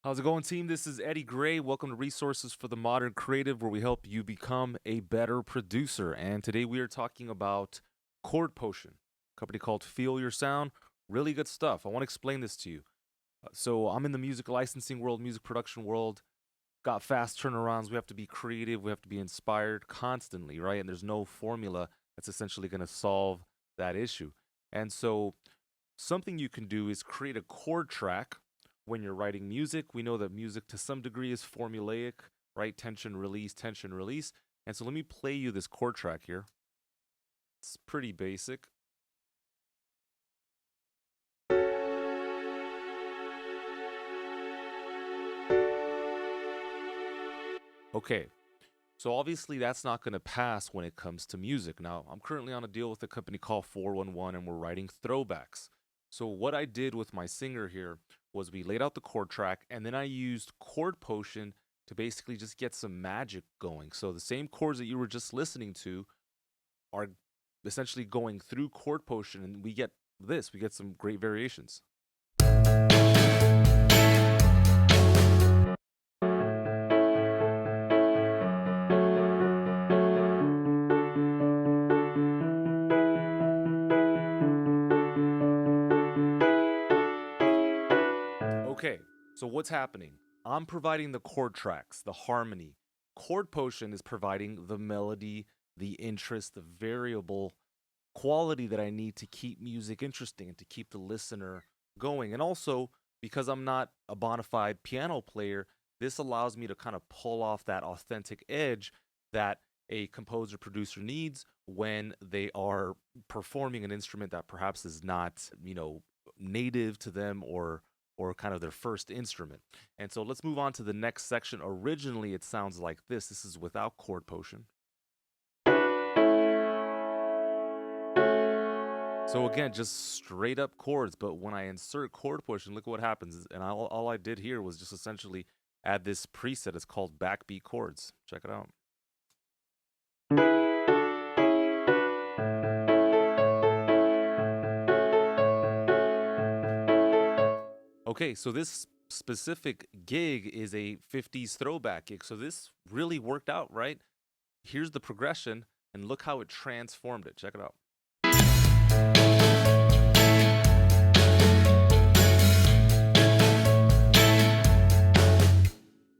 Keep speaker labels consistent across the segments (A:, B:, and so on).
A: How's it going, team? This is Eddie Gray. Welcome to Resources for the Modern Creative, where we help you become a better producer. And today we are talking about ChordPotion, a company called FeelYourSound. Really good stuff. I want to explain this to you. So I'm in the music licensing world, music production world. Got fast turnarounds. We have to be creative. We have to be inspired constantly, right? And there's no formula that's essentially going to solve that issue. And so something you can do is create a chord track. When you're writing music, we know that music to some degree is formulaic, right? Tension, release, tension, release. And so let me play you this chord track here. It's pretty basic. Okay, so obviously that's not going to pass when it comes to music. Now, I'm currently on a deal with a company called 411 and we're writing throwbacks. So what I did with my singer here was we laid out the chord track and then I used ChordPotion to basically just get some magic going. So the same chords that you were just listening to are essentially going through ChordPotion, and we get some great variations. Okay, so what's happening? I'm providing the chord tracks, the harmony. ChordPotion is providing the melody, the interest, the variable quality that I need to keep music interesting and to keep the listener going. And also, because I'm not a bona fide piano player, this allows me to kind of pull off that authentic edge that a composer producer needs when they are performing an instrument that perhaps is not, native to them or kind of their first instrument. And so let's move on to the next section. Originally, it sounds like this. This is without ChordPotion. So again, just straight up chords, but when I insert ChordPotion, look what happens. And all I did here was just essentially add this preset. It's called backbeat chords. Check it out. Okay, so this specific gig is a 50s throwback gig. So this really worked out, right? Here's the progression, and look how it transformed it. Check it out.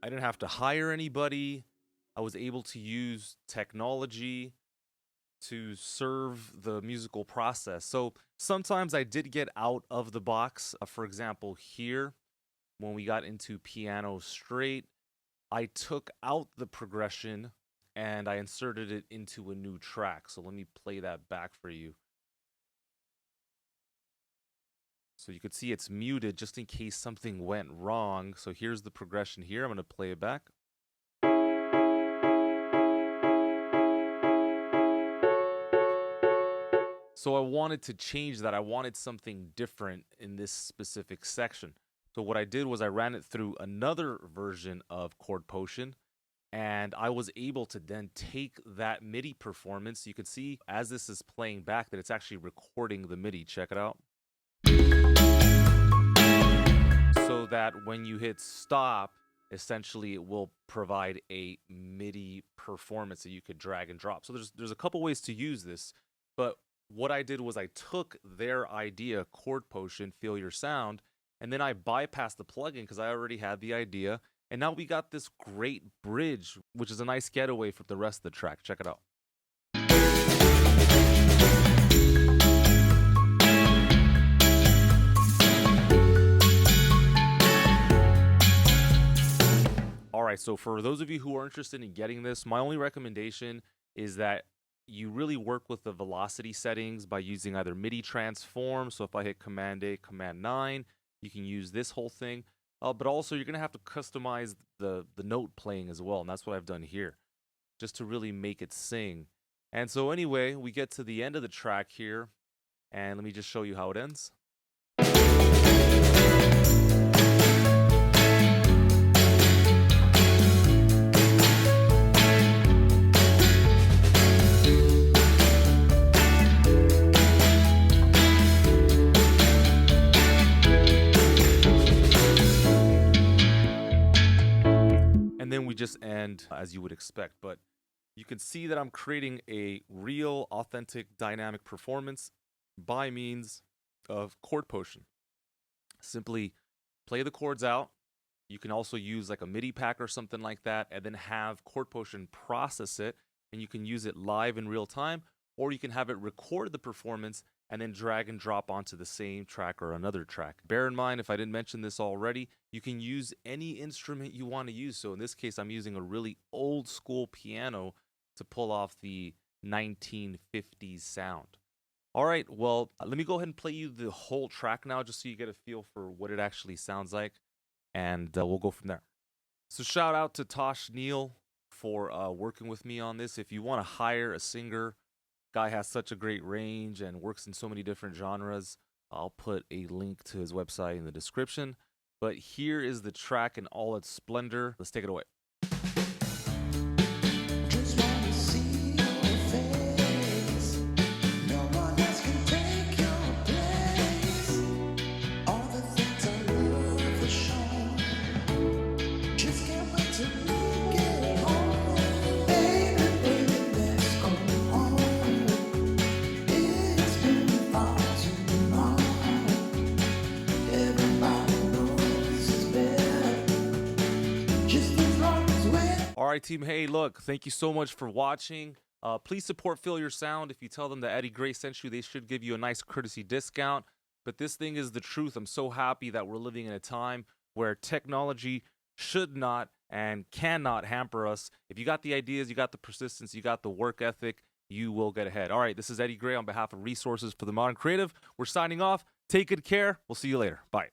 A: I didn't have to hire anybody. I was able to use technology to serve the musical process. So sometimes I did get out of the box. For example, here, when we got into piano straight, I took out the progression and I inserted it into a new track. So let me play that back for you. So you could see it's muted just in case something went wrong. So here's the progression here. I'm going to play it back. So I wanted to change that. I wanted something different in this specific section. So what I did was I ran it through another version of ChordPotion, and I was able to then take that MIDI performance. You can see as this is playing back that it's actually recording the MIDI. Check it out. So that when you hit stop, essentially it will provide a MIDI performance that you could drag and drop. So there's a couple ways to use this, but what I did was I took their idea, ChordPotion, FeelYourSound, and then I bypassed the plugin because I already had the idea. And now we got this great bridge, which is a nice getaway from the rest of the track. Check it out. All right, so for those of you who are interested in getting this, my only recommendation is that you really work with the velocity settings by using either MIDI transform. So if I hit Command 8, Command 9, you can use this whole thing. But also you're going to have to customize the note playing as well. And that's what I've done here, just to really make it sing. And so anyway, we get to the end of the track here. And let me just show you how it ends. we just end as you would expect. But you can see that I'm creating a real, authentic, dynamic performance by means of ChordPotion. Simply play the chords out. You can also use like a MIDI pack or something like that, and then have ChordPotion process it, and you can use it live in real time, or you can have it record the performance and then drag and drop onto the same track or another track. Bear in mind, if I didn't mention this already, you can use any instrument you want to use. So in this case, I'm using a really old school piano to pull off the 1950s sound. All right, well, let me go ahead and play you the whole track now, just so you get a feel for what it actually sounds like, and we'll go from there. So shout out to Tash, Neal for working with me on this. If you want to hire a singer, guy has such a great range and works in so many different genres, I'll put a link to his website in the description. But here is the track in all its splendor. Let's take it away. All right, team. Hey, look, thank you so much for watching. Please support FeelYourSound. If you tell them that Eddie Gray sent you, they should give you a nice courtesy discount. But this thing is the truth. I'm so happy that we're living in a time where technology should not and cannot hamper us. If you got the ideas, you got the persistence, you got the work ethic, you will get ahead. All right, this is Eddie Gray on behalf of Resources for the Modern Creative. We're signing off. Take good care. We'll see you later. Bye.